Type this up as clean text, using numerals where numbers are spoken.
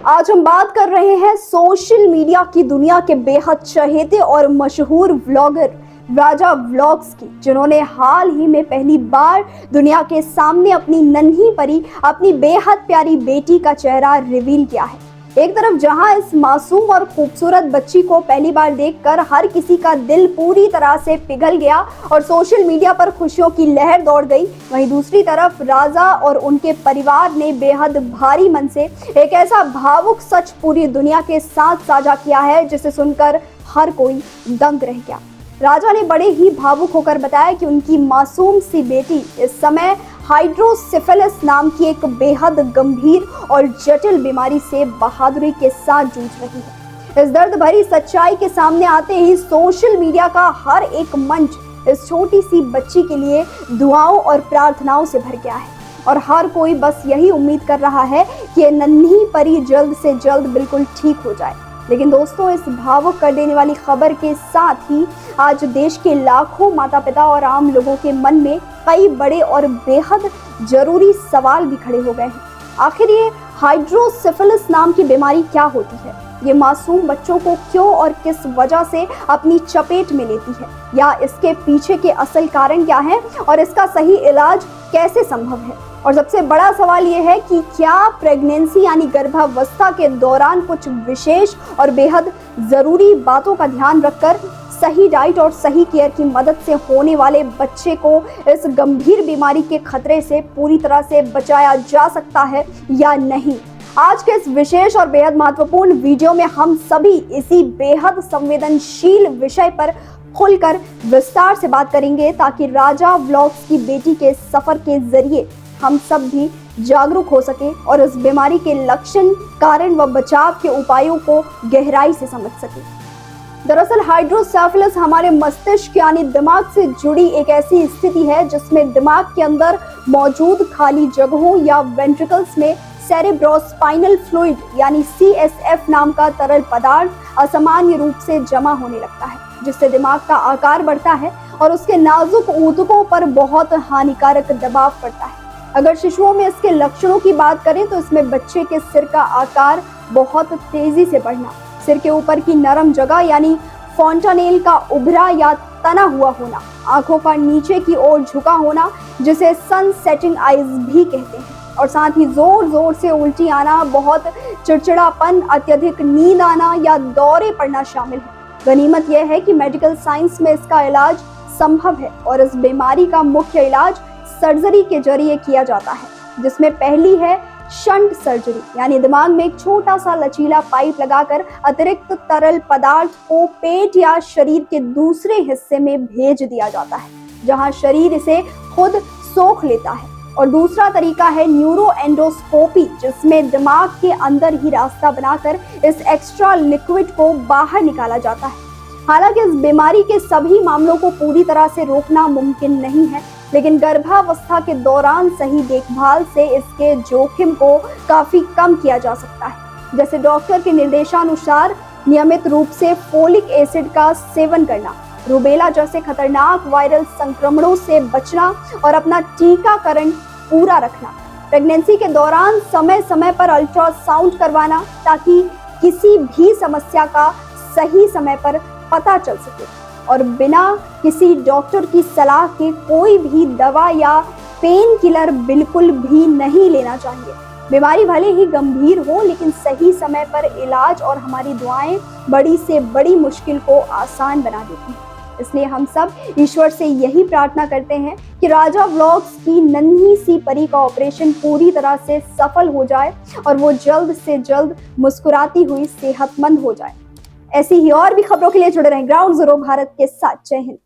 आज हम बात कर रहे हैं सोशल मीडिया की दुनिया के बेहद चहेते और मशहूर व्लॉगर राजा व्लॉग्स की, जिन्होंने हाल ही में पहली बार दुनिया के सामने अपनी नन्ही परी, अपनी बेहद प्यारी बेटी का चेहरा रिवील किया है। एक तरफ जहां इस मासूम और खूबसूरत बच्ची को पहली बार देखकर हर किसी का दिल पूरी तरह से पिघल गया और सोशल मीडिया पर खुशियों की लहर दौड़ गई, वहीं दूसरी तरफ राजा और उनके परिवार ने बेहद भारी मन से एक ऐसा भावुक सच पूरी दुनिया के साथ साझा किया है जिसे सुनकर हर कोई दंग रह गया। राजा ने बड़े ही भावुक होकर बताया कि उनकी मासूम सी बेटी इस समय हाइड्रोसिफिलिस नाम की एक बेहद गंभीर और जटिल बीमारी से बहादुरी के साथ जूझ रही है। इस दर्द भरी सच्चाई के सामने आते ही सोशल मीडिया का हर एक मंच इस छोटी सी बच्ची के लिए दुआओं और प्रार्थनाओं से भर गया है और हर कोई बस यही उम्मीद कर रहा है कि ये नन्ही परी जल्द से जल्द बिल्कुल ठीक हो जाए। लेकिन दोस्तों, इस भावुक कर देने वाली खबर के साथ ही आज देश के लाखों माता पिता और आम लोगों के मन में कई बड़े और बेहद जरूरी सवाल भी खड़े हो गए हैं। आखिर ये हाइड्रोसिफिलिस नाम की बीमारी क्या होती है? ये मासूम बच्चों को क्यों और किस वजह से अपनी चपेट में लेती है, या इसके पीछे के असल कारण क्या है और इसका सही इलाज कैसे संभव है? और सबसे बड़ा सवाल ये है कि क्या प्रेगनेंसी यानी गर्भावस्था के दौरान कुछ विशेष और बेहद जरूरी बातों का ध्यान रखकर सही डाइट और सही केयर की मदद से होने वाले बच्चे को इस गंभीर बीमारी के खतरे से पूरी तरह से बचाया जा सकता है या नहीं? आज के इस विशेष और बेहद महत्वपूर्ण वीडियो में हम सभी इसी बेहद संवेदनशील विषय पर खुलकर विस्तार से बात करेंगे, ताकि राजा व्लॉग्स की बेटी के सफर के जरिए हम सब भी जागरूक हो सके और इस बीमारी के लक्षण, कारण व बचाव के उपायों को गहराई से समझ सके। दरअसल हाइड्रोसिफिलिस हमारे मस्तिष्क यानी दिमाग से जुड़ी एक ऐसी स्थिति है जिसमें दिमाग के अंदर मौजूद खाली जगहों या वेंट्रिकल्स में सेरेब्रोस्पाइनल फ्लूइड यानी CSF नाम का तरल पदार्थ असामान्य रूप से जमा होने लगता है, जिससे दिमाग का आकार बढ़ता है और उसके नाजुक ऊतकों पर बहुत हानिकारक दबाव पड़ता है। अगर शिशुओं में इसके लक्षणों की बात करें तो इसमें बच्चे के सिर का आकार बहुत तेजी से बढ़ना, सिर के ऊपर की नरम जगह यानी फॉन्टानेल का उभरा या तना हुआ होना, आंखों का नीचे की ओर झुका होना जिसे सन सेटिंग आइज भी कहते हैं, और साथ ही जोर जोर से उल्टी आना, बहुत चिड़चिड़ापन, अत्यधिक नींद आना या दौरे पड़ना शामिल है। गनीमत यह है कि मेडिकल साइंस में इसका इलाज संभव है और इस बीमारी का मुख्य इलाज सर्जरी के जरिए किया जाता है, जिसमें पहली है शंट सर्जरी यानी दिमाग में एक छोटा सा लचीला पाइप लगाकर अतिरिक्त तरल पदार्थ को पेट या शरीर के दूसरे हिस्से में भेज दिया जाता है, जहां शरीर इसे खुद सोख लेता है। और दूसरा तरीका है न्यूरोएंडोस्कोपी, जिसमें दिमाग के अंदर ही रास्ता बनाकर इस एक्स्ट्रा लिक्विड को बाहर निकाला जाता है। हालांकि इस बीमारी के सभी मामलों को पूरी तरह से रोकना मुमकिन नहीं है, लेकिन गर्भावस्था के दौरान सही देखभाल से इसके जोखिम को काफी कम किया जा सकता है। जैसे डॉक्टर के निर्देशानुसार नियमित रूप से फोलिक एसिड का सेवन करना, रूबेला जैसे खतरनाक वायरल संक्रमणों से बचना और अपना टीकाकरण पूरा रखना। प्रेगनेंसी के दौरान समय समय पर अल्ट्रासाउंड करवाना, ताकि किसी भी समस्या का सही समय पर पता चल सके, और बिना किसी डॉक्टर की सलाह के कोई भी दवा या पेन किलर बिल्कुल भी नहीं लेना चाहिए। बीमारी भले ही गंभीर हो, लेकिन सही समय पर इलाज और हमारी दुआएं बड़ी से बड़ी मुश्किल को आसान बना देती हैं। इसलिए हम सब ईश्वर से यही प्रार्थना करते हैं कि राजा व्लॉग्स की नन्ही सी परी का ऑपरेशन पूरी तरह से सफल हो जाए और वो जल्द से जल्द मुस्कुराती हुई सेहतमंद हो जाए। ऐसी ही और भी खबरों के लिए जुड़े रहें ग्राउंड जीरो भारत के साथ। जय हिंद।